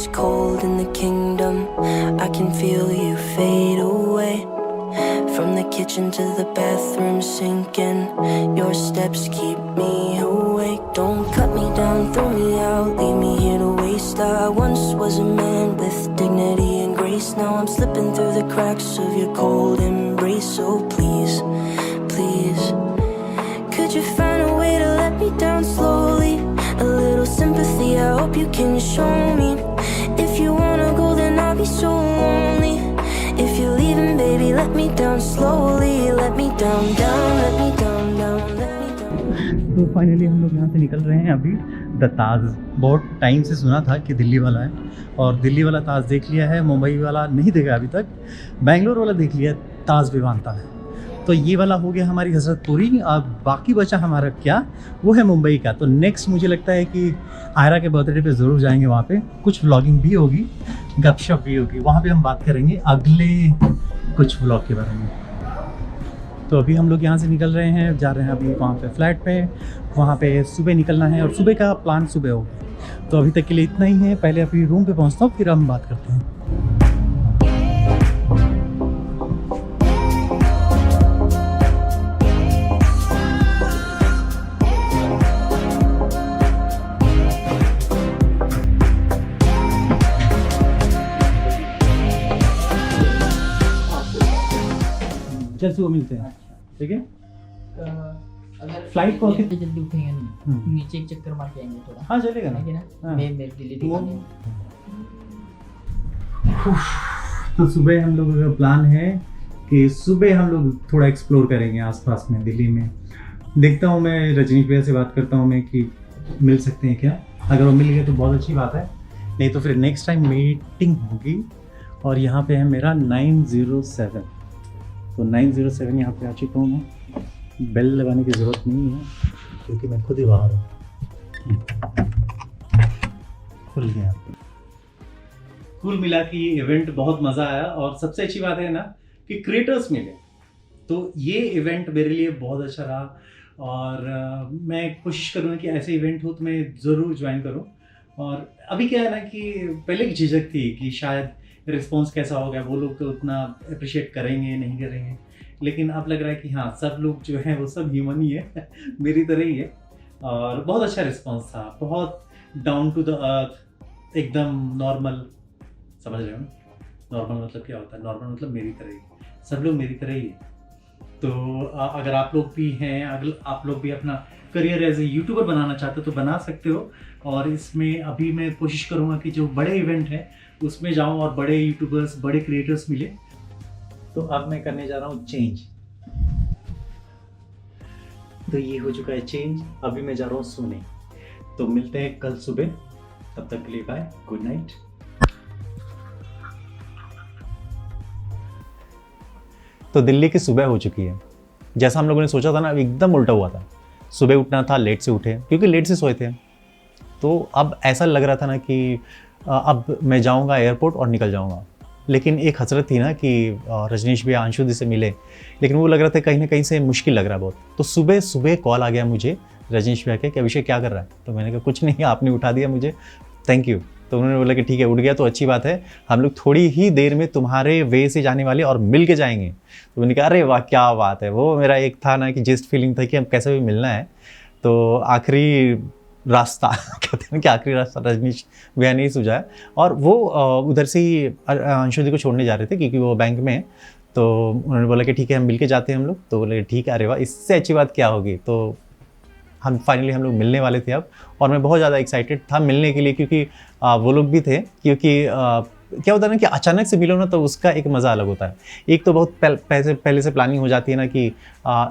it's cold in the kingdom. I can feel you fade away. From the kitchen to the bathroom sinking. Your steps keep me awake. Don't cut me down, throw me out, leave me here to waste. I once was a man with dignity and grace. Now I'm slipping through the cracks of your cold embrace. So please, please, could you find a way to let me down slowly? A little sympathy, I hope you can show me. If you wanna go, then I'll be so lonely. If you're leaving, baby, let me down slowly. Let me down, down, let me down, down, let me down. तो finally हम लोग यहाँ से निकल रहे हैं अभी the ताज। बहुत टाइम से सुना था कि दिल्ली वाला है, और दिल्ली वाला ताज देख लिया है, मुंबई वाला नहीं देखा अभी तक, बेंगलोर वाला देख लिया, ताज विवांता है। तो ये वाला हो गया हमारी हसरत पूरी। अब बाकी बचा हमारा क्या, वो है मुंबई का। तो नेक्स्ट मुझे लगता है कि आयरा के बर्थडे पे ज़रूर जाएंगे वहाँ पे, कुछ व्लॉगिंग भी होगी, गपशप भी होगी, वहाँ पे हम बात करेंगे अगले कुछ व्लॉग के बारे में। तो अभी हम लोग यहाँ से निकल रहे हैं, जा रहे हैं अभी वहाँ पे फ्लैट पे, वहाँ पे सुबह निकलना है, और सुबह का प्लान सुबह होगा। तो अभी तक के लिए इतना ही है, पहले अपनी रूम पे पहुँचता हूँ, फिर हम बात करते हैं। चल सुबह मिलते हैं, ठीक है। अगर फ्लाइट को जल्दी उठेंगे नहीं, नीचे एक चक्कर मार के आएंगे थोड़ा। हाँ चलेगा ना, ना मैं दिल्ली दिखाने। तो सुबह हम लोगों का प्लान है कि सुबह हम लोग थोड़ा एक्सप्लोर करेंगे आसपास में दिल्ली में। देखता हूँ मैं रजनीश भैया से बात करता हूँ मैं कि मिल सकते हैं क्या। अगर वो मिल गए तो बहुत अच्छी बात है, नहीं तो फिर नेक्स्ट टाइम मीटिंग होगी। और यहाँ पे है मेरा 907, तो 907 यहाँ पे आ चुका हूँ मैं। बेल लगाने की ज़रूरत नहीं है क्योंकि मैं खुद ही बाहर हूँ। खुल गया। कुल मिला कि ये इवेंट बहुत मज़ा आया, और सबसे अच्छी बात है ना कि क्रिएटर्स मिले, तो ये इवेंट मेरे लिए बहुत अच्छा रहा। और मैं कोशिश करूँगा कि ऐसे इवेंट हो तो मैं ज़रूर ज्वाइन करूँ। और अभी क्या है ना कि पहले की झिझक थी कि शायद रिस्पॉन्स कैसा होगा, वो लोग तो उतना अप्रिशिएट करेंगे नहीं करेंगे, लेकिन अब लग रहा है कि हाँ सब लोग जो है वो सब ह्यूमन ही है मेरी तरह ही है। और बहुत अच्छा रिस्पॉन्स था, बहुत डाउन टू द अर्थ, एकदम नॉर्मल। समझ रहे हो नॉर्मल मतलब क्या होता है? नॉर्मल मतलब मेरी तरह ही, सब लोग मेरी तरह ही है। तो अगर आप लोग भी हैं, अगर आप लोग भी अपना करियर एज ए यूट्यूबर बनाना चाहते हो तो बना सकते हो। और इसमें अभी मैं कोशिश करूँगा कि जो बड़े इवेंट हैं उसमें जाऊँ और बड़े यूट्यूबर्स, बड़े क्रिएटर्स मिले। तो अब मैं करने जा रहा हूँ चेंज। तो ये हो चुका है चेंज, अभी मैं जा रहा हूँ सोने। तो मिलते हैं कल सुबह, तब तक के लिए बाय, गुड नाइट। तो दिल्ली की सुबह हो चुकी है, जैसा हम लोगों ने सोचा था ना, एकदम उल्टा हुआ था। सुबह उठना था, लेट से उठे क्योंकि लेट से सोए थे। तो अब ऐसा लग रहा था ना कि अब मैं जाऊंगा एयरपोर्ट और निकल जाऊंगा, लेकिन एक हसरत थी ना कि रजनीश भैया अंशु दी से मिले, लेकिन वो लग रहा था कहीं ना कहीं से मुश्किल लग रहा है बहुत। तो सुबह सुबह कॉल आ गया मुझे रजनीश भैया के कि अभिषेक क्या कर रहा है। तो मैंने कहा कुछ नहीं, आपने उठा दिया मुझे, थैंक यू। तो उन्होंने बोला कि ठीक है, उठ गया तो अच्छी बात है, हम लोग थोड़ी ही देर में तुम्हारे वे से जाने वाले और मिल के जाएंगे। तो मैंने कहा अरे वाह क्या बात है। वो मेरा एक था ना कि जस्ट फीलिंग था कि हम कैसे भी मिलना है। तो आखिरी रास्ता कहते हैं कि आखिरी रास्ता रजनीश भैया नहीं सूझा है, और वो उधर से ही अंशु दी को छोड़ने जा रहे थे क्योंकि वो बैंक में है। तो उन्होंने बोला कि ठीक है हम मिल के जाते हैं हम लोग। तो बोले ठीक है, अरे वाह इससे अच्छी बात क्या होगी। तो हम फाइनली हम लोग मिलने वाले थे अब, और मैं बहुत ज़्यादा एक्साइटेड था मिलने के लिए, क्योंकि वो लोग भी थे। क्योंकि क्या होता है ना कि अचानक से मिलो ना तो उसका एक मज़ा अलग होता है। एक तो बहुत पहले से प्लानिंग हो जाती है ना कि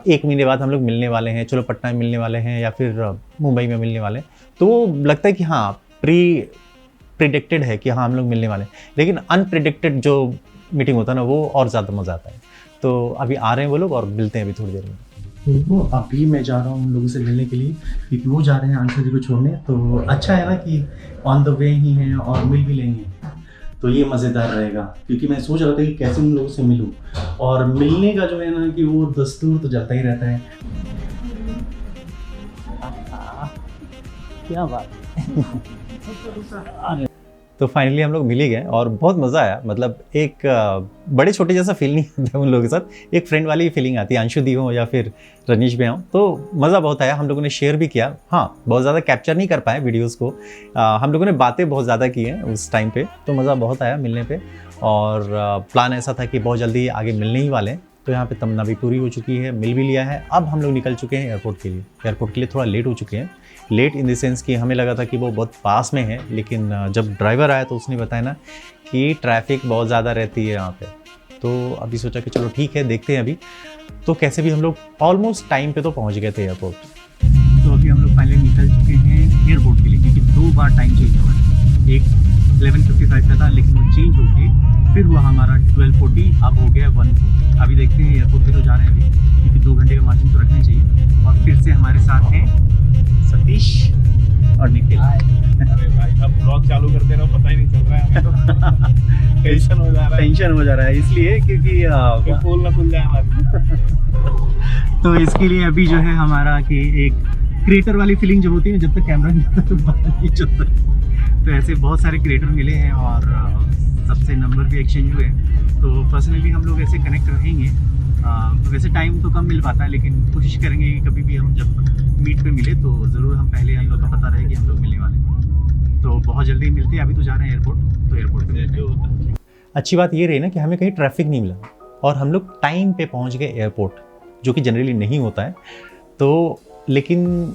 1 महीने बाद हम लोग मिलने वाले हैं, चलो पटना में मिलने वाले हैं या फिर मुंबई में मिलने वाले हैं। तो वो लगता है कि हाँ प्रिडिक्टेड है कि हाँ हम लोग मिलने वाले हैं, लेकिन अनप्रिडिक्टेड जो मीटिंग होता है ना वो और ज़्यादा मज़ा आता है। तो अभी आ रहे हैं वो लोग और मिलते हैं अभी थोड़ी देर में। तो अभी मैं जा रहा हूँ उन लोगों से मिलने के लिए, क्योंकि वो जा रहे हैं अंशु जी को छोड़ने। तो अच्छा है ना कि ऑन द वे ही हैं और मिल भी लेंगे, तो ये मज़ेदार रहेगा। क्योंकि मैं सोच रहा था कि कैसे उन लोगों से मिलूं, और मिलने का जो है ना कि वो दस्तूर तो चलता ही रहता है। क्या बात है। तो फाइनली हम लोग मिल ही गए और बहुत मज़ा आया। मतलब एक बड़े छोटे जैसा फील नहीं आता उन लोगों के साथ, एक फ्रेंड वाली फीलिंग आती है। अंशु दी हो या फिर रनीश भी हों, तो मज़ा बहुत आया। हम लोगों ने शेयर भी किया, हाँ बहुत ज़्यादा कैप्चर नहीं कर पाए वीडियोज़ को। हम लोगों ने बातें बहुत ज़्यादा की हैं उस टाइम पे, तो मज़ा बहुत आया मिलने पे। और प्लान ऐसा था कि बहुत जल्दी आगे मिलने ही वाले हैं। तो यहाँ पे तमन्ना भी पूरी हो चुकी है, मिल भी लिया है। अब हम लोग निकल चुके हैं एयरपोर्ट के लिए। एयरपोर्ट के लिए थोड़ा लेट हो चुके हैं, लेट इन द सेंस कि हमें लगा था कि वो बहुत पास में है, लेकिन जब ड्राइवर आया तो उसने बताया ना कि ट्रैफिक बहुत ज़्यादा रहती है यहाँ पे। तो अभी सोचा कि चलो ठीक है, देखते हैं अभी। तो कैसे भी हम लोग ऑलमोस्ट टाइम पे तो पहुँच गए थे एयरपोर्ट। तो अभी हम लोग फाइनली निकल चुके हैं एयरपोर्ट के लिए, क्योंकि 2 बार टाइम चेंज हुआ है। एक 11:55 का था, लेकिन वो चेंज हो के फिर हुआ हमारा 12:40, अब हो गया 1:40। अभी देखते हैं एयरपोर्ट पे तो जा रहे हैं अभी, क्योंकि 2 घंटे का मार्जिन तो रखना चाहिए। और फिर से हमारे साथ हैं सतीश और निखिल। अरे भाई अब ब्लॉग चालू करते रहो, पता ही नहीं चल रहा है हमें तो टेंशन हो जा रहा है इसलिए क्योंकि फूल ना खुल जाए हमारे। तो इसके लिए अभी जो है हमारा कि एक क्रिएटर वाली फीलिंग जो होती है, जब तक कैमरा नहीं होता तो पता नहीं चलता। तो ऐसे बहुत सारे क्रिएटर मिले हैं और सबसे नंबर भी एक्सचेंज हुए। तो पर्सनली हम लोग ऐसे कनेक्ट रहेंगे। वैसे टाइम तो कम मिल पाता है, लेकिन कोशिश करेंगे कि कभी भी हम जब मीट पे मिले तो ज़रूर हम पहले हम लोग का पता रहे कि हम लोग मिलने वाले हैं। तो बहुत जल्दी मिलते हैं। अभी तो जा रहे हैं एयरपोर्ट, तो एयरपोर्ट पे मिलते हैं। अच्छी बात ये रही ना कि हमें कहीं ट्रैफिक नहीं मिला और हम लोग टाइम पे पहुंच गए एयरपोर्ट, जो कि जनरली नहीं होता है। तो लेकिन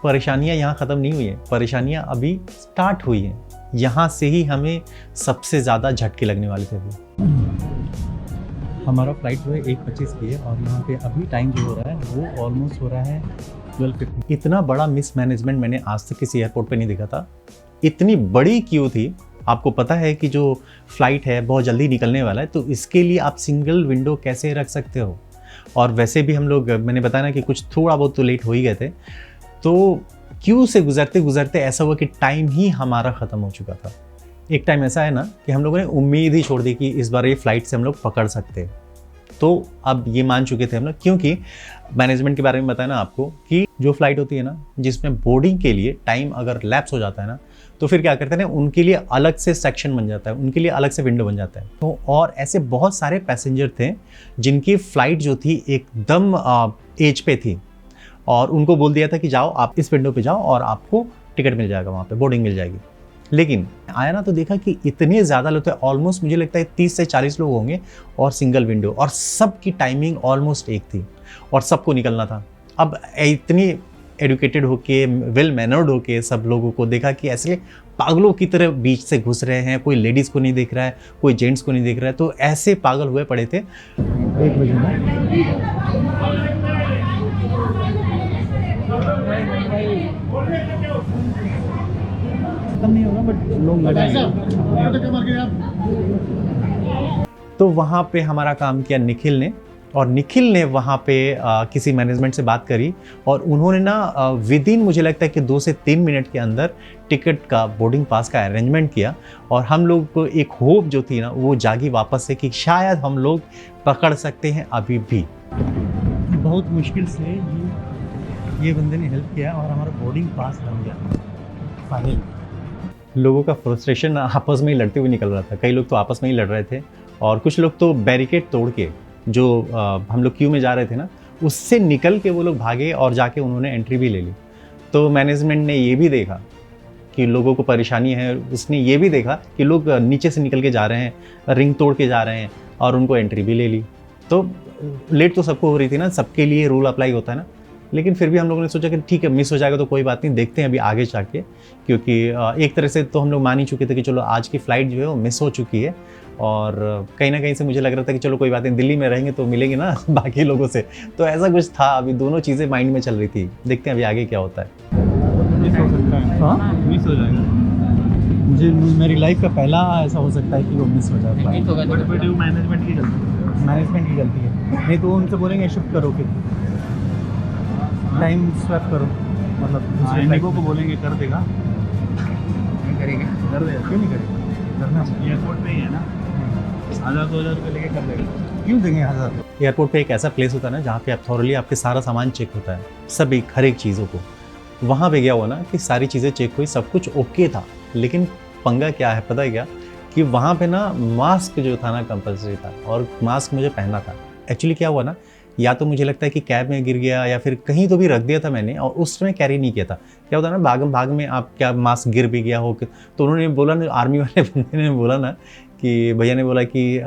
परेशानियां यहाँ ख़त्म नहीं हुई हैं, परेशानियां अभी स्टार्ट हुई हैं। यहाँ से ही हमें सबसे ज़्यादा झटके लगने वाले थे अभी। हमारा फ्लाइट जो है 1:25 की है और यहाँ पे अभी टाइम जो हो रहा है वो ऑलमोस्ट हो रहा है 12:50। इतना बड़ा मिसमैनेजमेंट मैंने आज तक किसी एयरपोर्ट पे नहीं देखा था। इतनी बड़ी क्यू थी। आपको पता है कि जो फ्लाइट है बहुत जल्दी निकलने वाला है, तो इसके लिए आप सिंगल विंडो कैसे रख सकते हो। और वैसे भी हम लोग, मैंने बताया ना कि कुछ थोड़ा बहुत तो लेट हो ही गए थे। तो क्यू से गुजरते गुजरते ऐसा हुआ कि टाइम ही हमारा ख़त्म हो चुका था। एक टाइम ऐसा है ना कि हम लोगों ने उम्मीद ही छोड़ दी कि इस बार ये फ़्लाइट से हम लोग पकड़ सकते हैं। तो अब ये मान चुके थे हम लोग, क्योंकि मैनेजमेंट के बारे में बताया ना आपको कि जो फ़्लाइट होती है ना जिसमें बोर्डिंग के लिए टाइम अगर लैप्स हो जाता है ना, तो फिर क्या करते हैं ना, उनके लिए अलग से सेक्शन बन जाता है, उनके लिए अलग से विंडो बन जाता है। तो और ऐसे बहुत सारे पैसेंजर थे जिनकी फ़्लाइट जो थी एकदम एज पे थी, और उनको बोल दिया था कि जाओ आप इस विंडो पे जाओ और आपको टिकट मिल जाएगा, वहाँ पे बोर्डिंग मिल जाएगी। लेकिन आया ना तो देखा कि इतने ज़्यादा लोग थे, ऑलमोस्ट मुझे लगता है 30 से 40 लोग होंगे और सिंगल विंडो, और सबकी टाइमिंग ऑलमोस्ट एक थी और सबको निकलना था। अब इतनी एडुकेटेड होके, वेल मैनर्ड होके सब लोगों को देखा कि ऐसे पागलों की तरह बीच से घुस रहे हैं, कोई लेडीज़ को नहीं देख रहा है, कोई जेंट्स को नहीं देख रहा है, तो ऐसे पागल हुए पड़े थे। 1 बजे खत्म नहीं होगा, बट लोग तो वहाँ पे हमारा काम किया निखिल ने, और निखिल ने वहाँ पे किसी मैनेजमेंट से बात करी और उन्होंने ना विद इन मुझे लगता है कि 2 से 3 मिनट के अंदर टिकट का, बोर्डिंग पास का अरेंजमेंट किया। और हम लोग को एक होप जो थी ना वो जागी वापस से कि शायद हम लोग पकड़ सकते हैं अभी भी। बहुत मुश्किल से ये बंदे ने हेल्प किया और हमारा बोर्डिंग पास बन गया फाइनल। लोगों का फ्रस्ट्रेशन आपस में ही लड़ते हुए निकल रहा था। कई लोग तो आपस में ही लड़ रहे थे और कुछ लोग तो बैरिकेड तोड़ के, जो हम लोग क्यू में जा रहे थे ना, उससे निकल के वो लोग भागे और जाके उन्होंने एंट्री भी ले ली। तो मैनेजमेंट ने ये भी देखा कि लोगों को परेशानी है, उसने ये भी देखा कि लोग नीचे से निकल के जा रहे हैं, रिंग तोड़ के जा रहे हैं, और उनको एंट्री भी ले ली। तो लेट तो सबको हो रही थी ना, सबके लिए रूल अप्लाई होता है ना, लेकिन फिर भी हम लोगों ने सोचा कि ठीक है, मिस हो जाएगा तो कोई बात नहीं, देखते हैं अभी आगे जाके, क्योंकि एक तरह से तो हम लोग मान ही चुके थे कि चलो आज की फ़्लाइट जो है वो मिस हो चुकी है। और कहीं ना कहीं से मुझे लग रहा था कि चलो कोई बात नहीं, दिल्ली में रहेंगे तो मिलेंगे ना बाकी लोगों से, तो ऐसा कुछ था। अभी दोनों चीज़ें माइंड में चल रही थी, देखते हैं अभी आगे क्या होता है। मिस हो सकता है। हाँ, मिस हो जाएगा। मुझे मेरी लाइफ का पहला ऐसा हो सकता है कि वो मिस हो जाता है। बट मैनेजमेंट की गलती है, नहीं तो उनसे बोलेंगे शिफ्ट करो, फिर टाइम स्वैप करो, मतलब इंडिगो को बोलेंगे कर देगा, करेगा। कर देगा, क्यों नहीं करेगा, करना एयरपोर्ट पे ही है ना, 1000-2000 रुपये लेके कर देगा, क्यों देंगे 1000। एयरपोर्ट पे एक ऐसा प्लेस होता है ना जहाँ पे आप थॉरली आपके सारा सामान चेक होता है, सब हर एक चीज़ों को। वहाँ पे गया हुआ ना कि सारी चीज़ें चेक हुई, सब कुछ ओके था, लेकिन पंगा क्या है पता है क्या, कि वहाँ पे ना मास्क जो था ना कंपलसरी था, और मास्क मुझे पहनना था। एक्चुअली क्या हुआ ना, या तो मुझे लगता है कि कैब में गिर गया या फिर कहीं तो भी रख दिया था मैंने, और उस समय कैरी नहीं किया था। क्या होता है ना, भाग में आप क्या मास्क गिर भी गया हो, तो उन्होंने बोला ना, आर्मी वाले बंदे ने बोला ना कि भैया ने बोला कि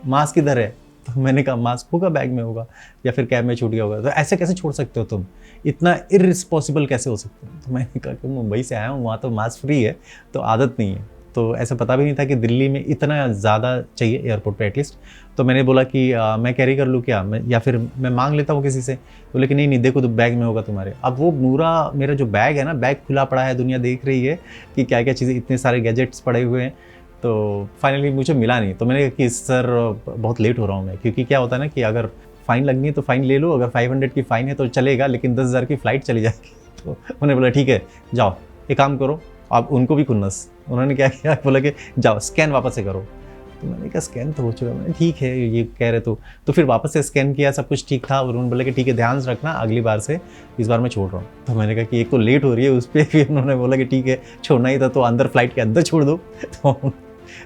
मास्क किधर है, तो मैंने कहा मास्क होगा बैग में होगा या फिर कैब में छूट गया होगा। तो ऐसे कैसे छोड़ सकते हो तुम, इतना इररिस्पॉसिबल कैसे हो सकते हो। तो मैंने कहा कि मुंबई से आया हूँ, वहाँ तो मास्क फ्री है, तो आदत नहीं है। तो ऐसा पता भी नहीं था कि दिल्ली में इतना ज़्यादा चाहिए एयरपोर्ट पे एटलीस्ट। तो मैंने बोला कि मैं कैरी कर लूँ क्या, या फिर मैं मांग लेता हूँ किसी से। बोले कि नहीं देखो तो बैग में होगा तुम्हारे। अब वो पूरा मेरा जो बैग है ना, बैग खुला पड़ा है, दुनिया देख रही है कि क्या क्या चीज़ें, इतने सारे गैजेट्स पड़े हुए हैं। तो फाइनली मुझे मिला नहीं। तो मैंने कहा कि सर बहुत लेट हो रहा हूँ मैं, क्योंकि क्या होता है ना कि अगर फ़ाइन लगनी है तो फ़ाइन ले लो, अगर 500 की फ़ाइन है तो चलेगा, लेकिन 10,000 की फ़्लाइट चली जाएगी। तो उन्होंने बोला ठीक है जाओ एक काम करो, आप उनको भी खुन्नस। उन्होंने क्या किया, बोला कि जाओ स्कैन वापस से करो। तो मैंने कहा स्कैन तो हो चुका। मैंने ठीक है ये कह रहे तो फिर वापस से स्कैन किया, सब कुछ ठीक था। और उन्होंने बोला कि ठीक है ध्यान से रखना, अगली बार से इस बार मैं छोड़ रहा हूँ। तो मैंने कहा कि एक तो लेट हो रही है, उस पर भी उन्होंने बोला कि ठीक है छोड़ना ही था तो अंदर फ्लाइट के अंदर छोड़ दो।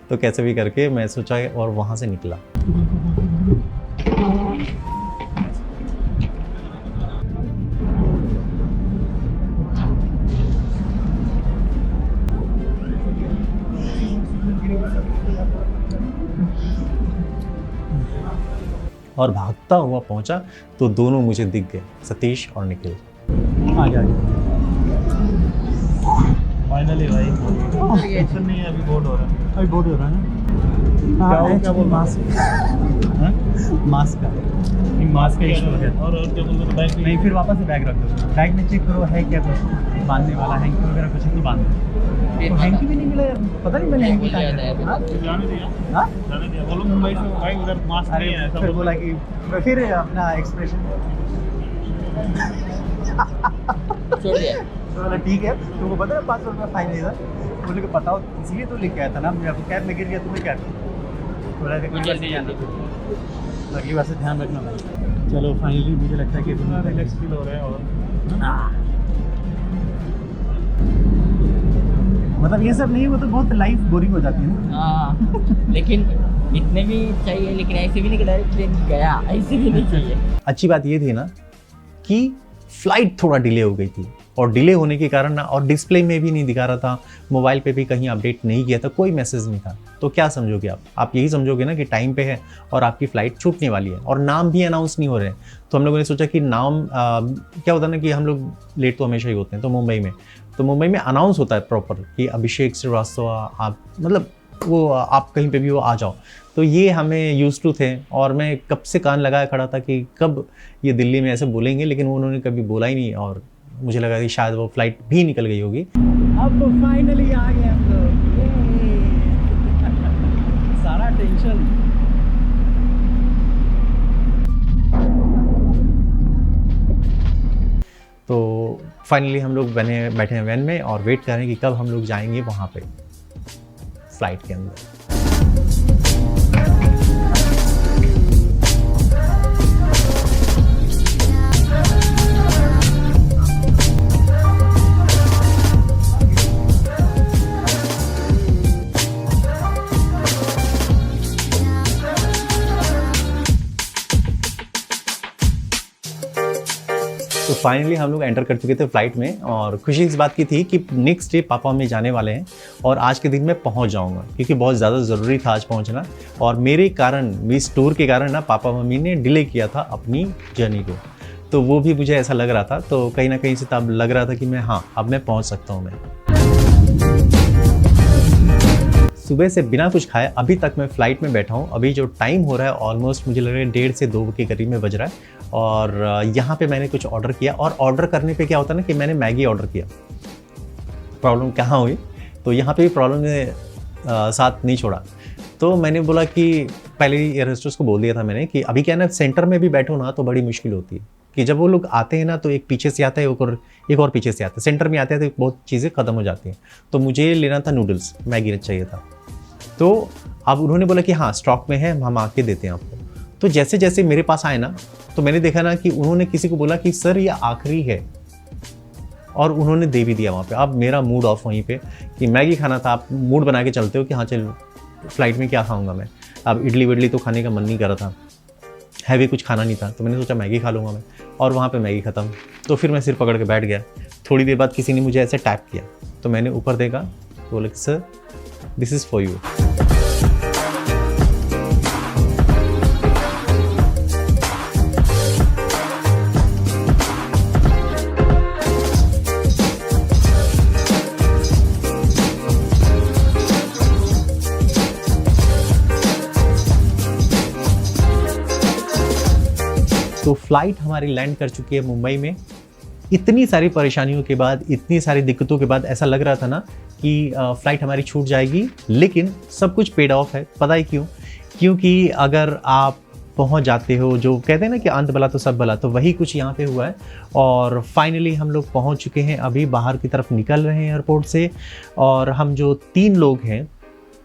तो कैसे भी करके मैं सोचा और वहाँ से निकला। और भागता हुआ पहुंचा तो दोनों मुझे दिख गए, सतीश और निखिल। आगे फाइनली भाई टेंशन नहीं है, अभी बोर्ड हो रहा है। अभी बोर्ड हो रहा है ना, क्या बोल मास्क का मास्क का इशू है। और क्या बोल रहे बैग नहीं, फिर वापस से बैग रख दो, बैग में चेक करो है क्या कुछ बांधने वाला, हैंकी वगैरह कुछ है तो बांध दो। तो हैंकी भी नहीं मिला, पता नहीं मैंने हैंकी कहाँ किया। जाने दिया, हाँ जाने दिया। बोलो मुंबई से भाई उधर मास्क नहीं है, फिर बोला कि फिर अपना एक्सप्रेशन छोड़ दिया। तो बोला ठीक है, तुमको पता है 500 रुपये फाइन है इधर। बोले कि पता हो इसलिए तो लेके आया था ना, मैं कैब में गिर गया तुम्हें क्या बोला कि जल्दी जाना, अगली बार से ध्यान रखना भाई। चलो फाइनली मुझे लगता है कि रिलैक्स फील हो रहा है। और मतलब ये सब नहीं, वो तो बहुत लाइफ बोरिंग हो जाती है ना। हाँ लेकिन इतने भी चाहिए, लेकिन ऐसे भी नहीं कि डायरेक्ट ट्रेन गया, ऐसे भी नहीं चाहिए। अच्छी बात ये थी ना कि फ्लाइट थोड़ा डिले हो गई थी, और डिले होने के कारण ना, और डिस्प्ले में भी नहीं दिखा रहा था, मोबाइल पे भी कहीं अपडेट नहीं किया था, कोई मैसेज नहीं था। तो क्या समझोगे आप यही समझोगे ना कि टाइम पे है और आपकी फ़्लाइट छूटने वाली है, और नाम भी अनाउंस नहीं हो रहे हैं। तो हम लोगों ने सोचा कि नाम क्या होता है ना कि हम लोग लेट तो हमेशा ही होते हैं। तो मुंबई में अनाउंस होता है प्रॉपर कि अभिषेक श्रीवास्तव, आप मतलब वो आप कहीं पे भी वो आ जाओ। तो ये हमें यूज टू थे, और मैं कब से कान लगाया खड़ा था कि कब ये दिल्ली में ऐसे बोलेंगे, लेकिन उन्होंने कभी बोला ही नहीं। और मुझे लगा कि शायद वो फ्लाइट भी निकल गई होगी। अब फाइनली आ गए हम लोग, सारा टेंशन। तो फाइनली हम लोग बैठे हैं वैन में और वेट कर रहे हैं कि कब हम लोग जाएंगे वहाँ पे फ्लाइट के अंदर। तो फाइनली हम लोग एंटर कर चुके थे फ्लाइट में, और खुशी इस बात की थी कि नेक्स्ट डे पापा मम्मी जाने वाले हैं और आज के दिन मैं पहुंच जाऊंगा, क्योंकि बहुत ज़्यादा ज़रूरी था आज पहुंचना। और मेरे कारण, इस टूर के कारण ना पापा मम्मी ने डिले किया था अपनी जर्नी को, तो वो भी मुझे ऐसा लग रहा था। तो कहीं ना कहीं से तब लग रहा था कि मैं अब मैं पहुँच सकता हूँ। मैं सुबह से बिना कुछ खाए अभी तक मैं फ़्लाइट में बैठा हूँ। अभी जो टाइम हो रहा है ऑलमोस्ट मुझे लग रहा है 1:30 से 2 के करीब में बज रहा है। और यहाँ पे मैंने कुछ ऑर्डर किया, और ऑर्डर करने पे क्या होता है ना कि मैंने मैगी ऑर्डर किया। प्रॉब्लम कहाँ हुई, तो यहाँ पे भी प्रॉब्लम ने साथ नहीं छोड़ा। तो मैंने बोला कि पहले ही एयर होस्टेस को बोल दिया था मैंने कि अभी क्या ना सेंटर में भी बैठो ना तो बड़ी मुश्किल होती है, कि जब वो लोग आते हैं ना तो एक पीछे से आता है, एक और पीछे से आता है। सेंटर में आते हैं तो बहुत चीज़ें ख़त्म हो जाती हैं। तो मुझे लेना था नूडल्स, मैगी चाहिए था। तो अब उन्होंने बोला कि हाँ स्टॉक में है, हम आके देते हैं आपको। तो जैसे जैसे मेरे पास आए ना, तो मैंने देखा ना कि उन्होंने किसी को बोला कि सर ये आखिरी है। और उन्होंने दे भी दिया वहाँ पे। अब मेरा मूड ऑफ वहीं पे कि मैगी खाना था। आप मूड बना के चलते हो कि हाँ चल फ्लाइट में क्या खाऊंगा मैं, अब इडली विडली तो खाने का मन नहीं कर रहा था, हैवी कुछ खाना नहीं था, तो मैंने सोचा मैगी खा लूँगा मैं, और वहाँ पे मैगी ख़त्म। तो फिर मैं सिर पकड़ के बैठ गया। थोड़ी देर बाद किसी ने मुझे ऐसे टैप किया, तो मैंने ऊपर देखा, तो बोले sir this is for you. तो फ्लाइट हमारी लैंड कर चुकी है मुंबई में। इतनी सारी परेशानियों के बाद, इतनी सारी दिक्कतों के बाद ऐसा लग रहा था ना कि फ़्लाइट हमारी छूट जाएगी, लेकिन सब कुछ पेड ऑफ है। पता है क्यों? क्योंकि अगर आप पहुंच जाते हो, जो कहते हैं ना कि अंत भला तो सब भला, तो वही कुछ यहाँ पे हुआ है। और फाइनली हम लोग पहुंच चुके हैं, अभी बाहर की तरफ निकल रहे हैं एयरपोर्ट से। और हम जो 3 लोग हैं,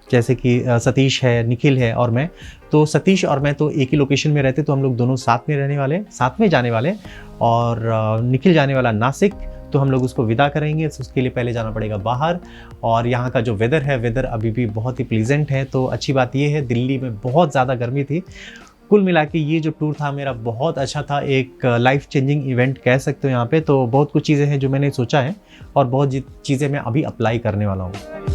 जैसे कि सतीश है, निखिल है और मैं, तो सतीश और मैं तो एक ही लोकेशन में रहते, तो हम लोग दोनों साथ में रहने वाले, साथ में जाने वाले। और निखिल जाने वाला नासिक, तो हम लोग उसको विदा करेंगे। तो उसके लिए पहले जाना पड़ेगा बाहर। और यहाँ का जो वेदर है, वेदर अभी भी बहुत ही प्लीजेंट है। तो अच्छी बात ये है, दिल्ली में बहुत ज़्यादा गर्मी थी। कुल मिला के ये जो टूर था मेरा बहुत अच्छा था, एक लाइफ चेंजिंग इवेंट कह सकते हो यहाँ पे। तो बहुत कुछ चीज़ें हैं जो मैंने सोचा है, और बहुत चीज़ें मैं अभी अप्लाई करने वाला हूँ।